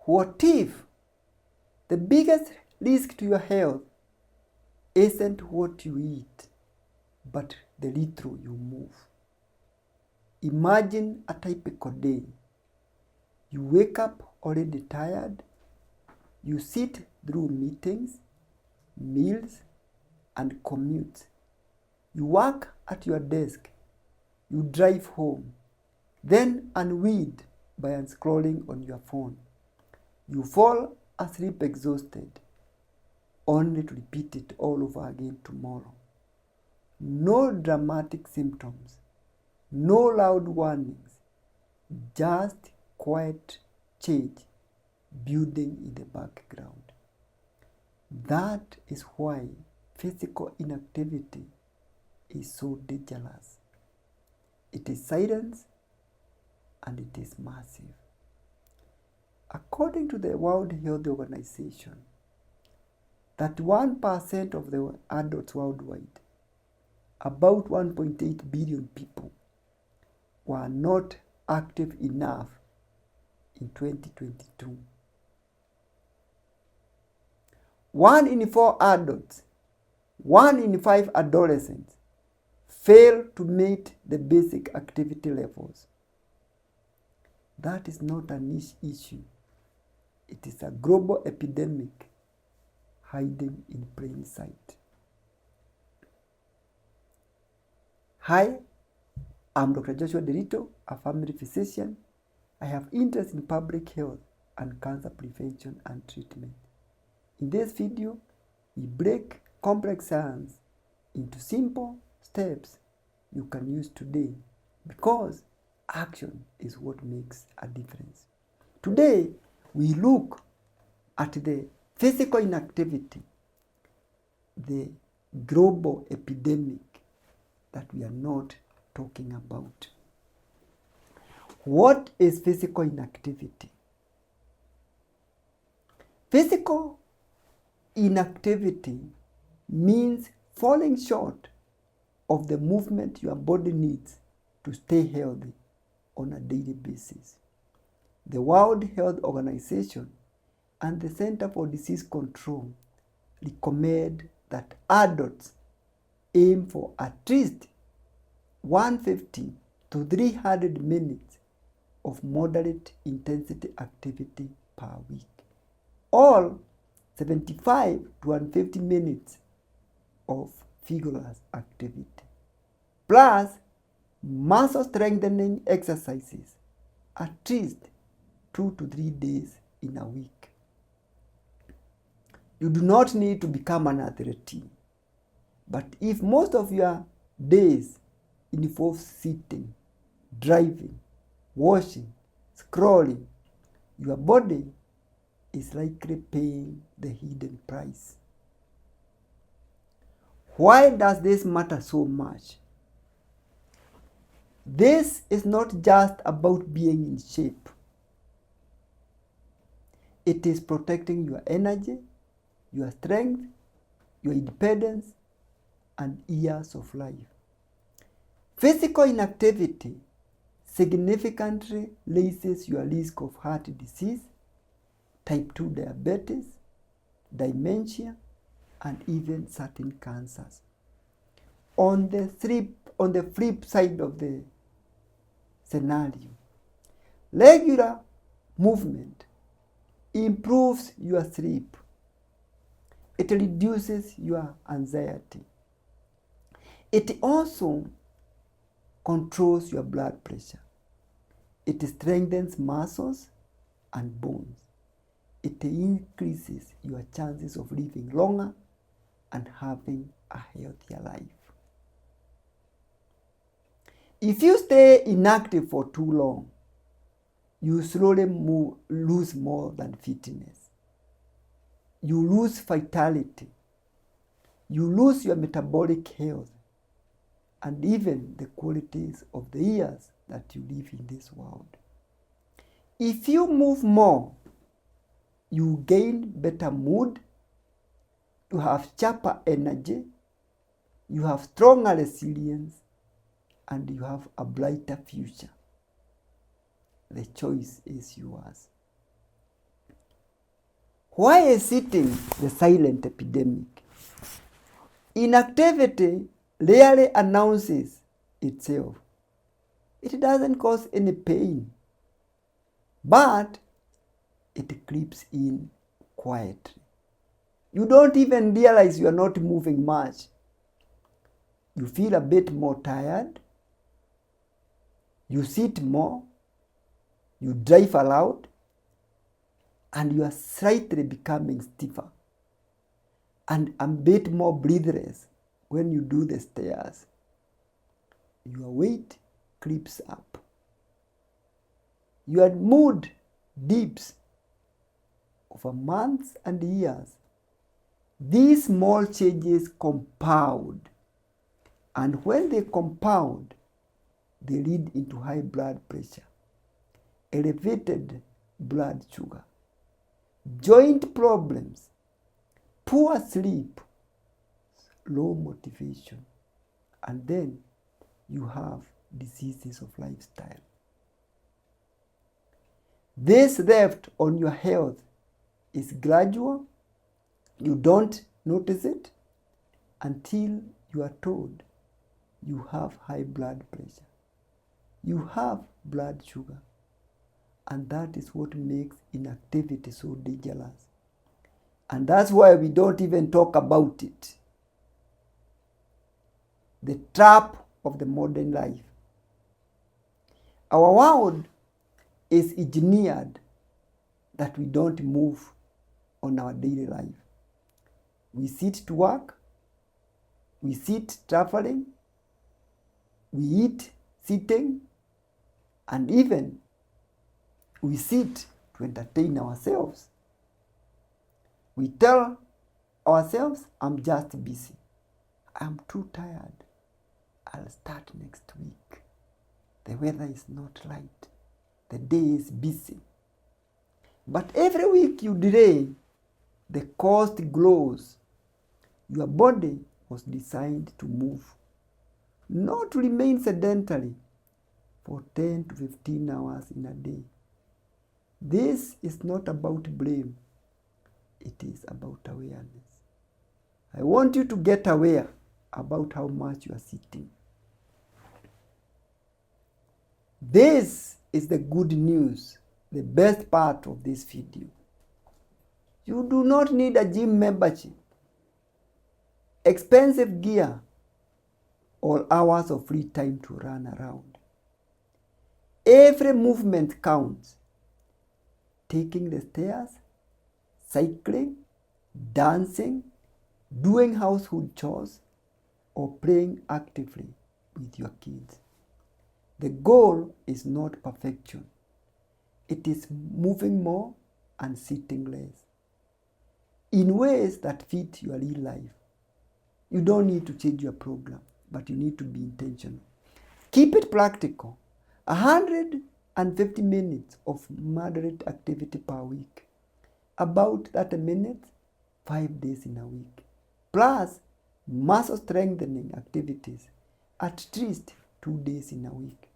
What if the biggest risk to your health isn't what you eat, but the little you move? Imagine a typical day. You wake up already tired. You sit through meetings, meals, and commutes. You work at your desk. You drive home. Then unwind by unscrolling on your phone. You fall asleep exhausted, only to repeat it all over again tomorrow. No dramatic symptoms, no loud warnings, just quiet change building in the background. That is why physical inactivity is so dangerous. It is silent and it is massive. According to the World Health Organization, that 1% of the adults worldwide, about 1.8 billion people, were not active enough in 2022. 1 in 4 adults, 1 in 5 adolescents fail to meet the basic activity levels. That is not a niche issue. It is a global epidemic hiding in plain sight. Hi, I'm Dr. Joshua Derito, a family physician. I have interest in public health and cancer prevention and treatment. In this video, we break complex science into simple steps you can use today, because action is what makes a difference. Today, we look at the physical inactivity, the global epidemic that we are not talking about. What is physical inactivity? Physical inactivity means falling short of the movement your body needs to stay healthy on a daily basis. The World Health Organization and the Center for Disease Control recommend that adults aim for at least 150 to 300 minutes of moderate intensity activity per week, or 75 to 150 minutes of vigorous activity, plus muscle strengthening exercises at least 2 to 3 days in a week. You do not need to become an athlete, but if most of your days involve sitting, driving, washing, scrolling, your body is likely paying the hidden price. Why does this matter so much? This is not just about being in shape. It is protecting your energy, your strength, your independence, and years of life. Physical inactivity significantly raises your risk of heart disease, type 2 diabetes, dementia, and even certain cancers. On the flip side of the scenario, regular movement improves your sleep. It reduces your anxiety. It also controls your blood pressure. It strengthens muscles and bones. It increases your chances of living longer and having a healthier life. If you stay inactive for too long, you slowly lose more than fitness. You lose vitality. You lose your metabolic health, and even the qualities of the years that you live in this world. If you move more, you gain better mood, you have sharper energy, you have stronger resilience, and you have a brighter future. The choice is yours. Why is sitting the silent epidemic? Inactivity rarely announces itself. It doesn't cause any pain, but it creeps in quietly. You don't even realize you are not moving much. You feel a bit more tired. You sit more. You drive aloud. And you are slightly becoming stiffer and a bit more breathless when you do the stairs. Your weight creeps up. Your mood dips over months and years. These small changes compound, and when they compound, they lead into high blood pressure, elevated blood sugar, joint problems, poor sleep, low motivation, and then you have diseases of lifestyle. This theft on your health is gradual. You don't notice it until you are told you have high blood pressure, you have blood sugar, and that is what makes inactivity so dangerous. And that's why we don't even talk about it. The trap of the modern life. Our world is engineered that we don't move on our daily life. We sit to work, we sit traveling, we eat sitting, and even we sit to entertain ourselves. We tell ourselves, I'm just busy. I'm too tired. I'll start next week. The weather is not right. The day is busy. But every week you delay, the cost grows. Your body was designed to move, not to remain sedentary for 10 to 15 hours in a day. This is not about blame. It is about awareness. I want you to get aware about how much you are sitting. This is the good news, the best part of this video. You do not need a gym membership, expensive gear, or hours of free time to run around. Every movement counts. Taking the stairs, cycling, dancing, doing household chores, or playing actively with your kids. The goal is not perfection. It is moving more and sitting less in ways that fit your real life. You don't need to change your program, but you need to be intentional. Keep it practical. 150 minutes of moderate activity per week. About 30 minutes, 5 days in a week. Plus, muscle strengthening activities at least 2 days in a week.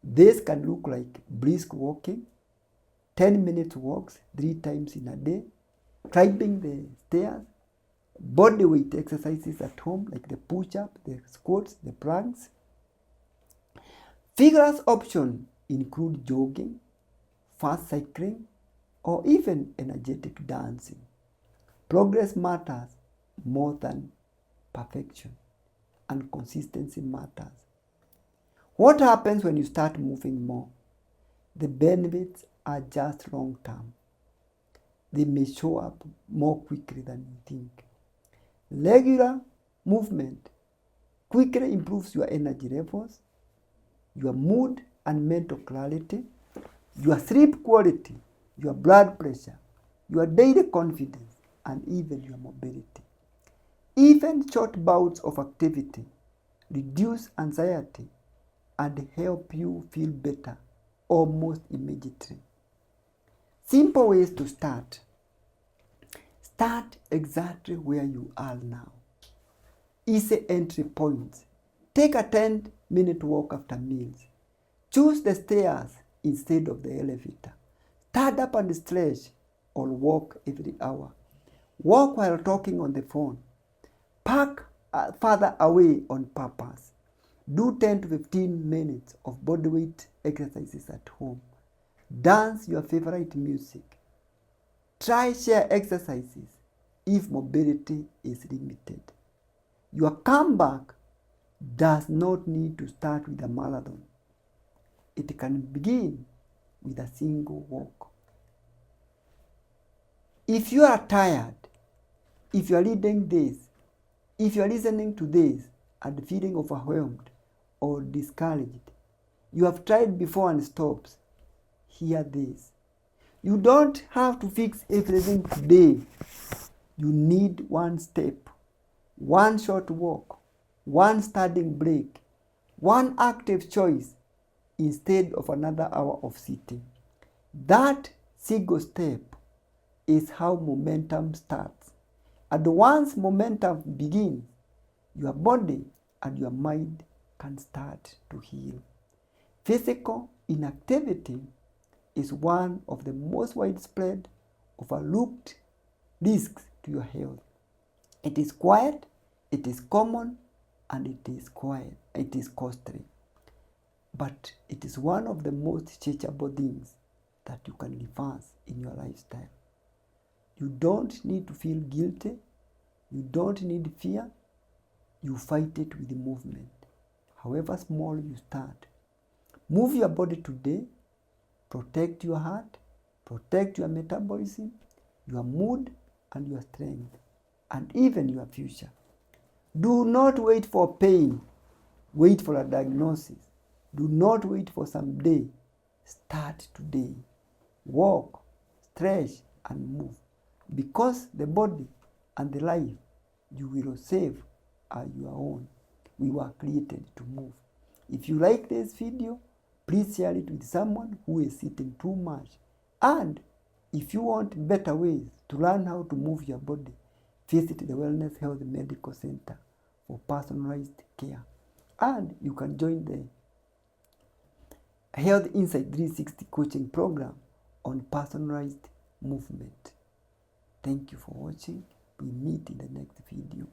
This can look like brisk walking, 10-minute walks 3 times in a day, climbing the stairs, body weight exercises at home like the push-up, the squats, the planks. Vigorous options include jogging, fast cycling, or even energetic dancing. Progress matters more than perfection, and consistency matters. What happens when you start moving more? The benefits are just long-term. They may show up more quickly than you think. Regular movement quickly improves your energy levels, your mood and mental clarity, your sleep quality, your blood pressure, your daily confidence, and even your mobility. Even short bouts of activity reduce anxiety and help you feel better almost immediately. Simple ways to start. Start exactly where you are now. Easy entry points. Take a 10-minute walk after meals. Choose the stairs instead of the elevator. Stand up and stretch or walk every hour. Walk while talking on the phone. Park further away on purpose. Do 10 to 15 minutes of bodyweight exercises at home. Dance your favorite music. Try share exercises if mobility is limited. Your comeback does not need to start with a marathon. It can begin with a single walk. If you are tired, if you are reading this, if you are listening to this and feeling overwhelmed or discouraged, you have tried before and stopped, hear this. You don't have to fix everything today. You need one step, one short walk, one standing break, one active choice instead of another hour of sitting. That single step is how momentum starts. And once momentum begins, your body and your mind can start to heal. Physical inactivity is one of the most widespread overlooked risks to your health. It is quiet, it is common, and it is costly. But it is one of the most changeable things that you can reverse in your lifestyle. You don't need to feel guilty. You don't need fear. You fight it with movement. However small you start. Move your body today. Protect your heart. Protect your metabolism, your mood, and your strength, and even your future. Do not wait for pain. Wait for a diagnosis. Do not wait for someday. Start today. Walk, stretch, and move. Because the body and the life you will save are your own. We were created to move. If you like this video, please share it with someone who is sitting too much. And if you want better ways to learn how to move your body, visit the Wellness Health Medical Center for personalized care. And you can join the Health Insight 360 coaching program on personalized movement. Thank you for watching. We meet in the next video.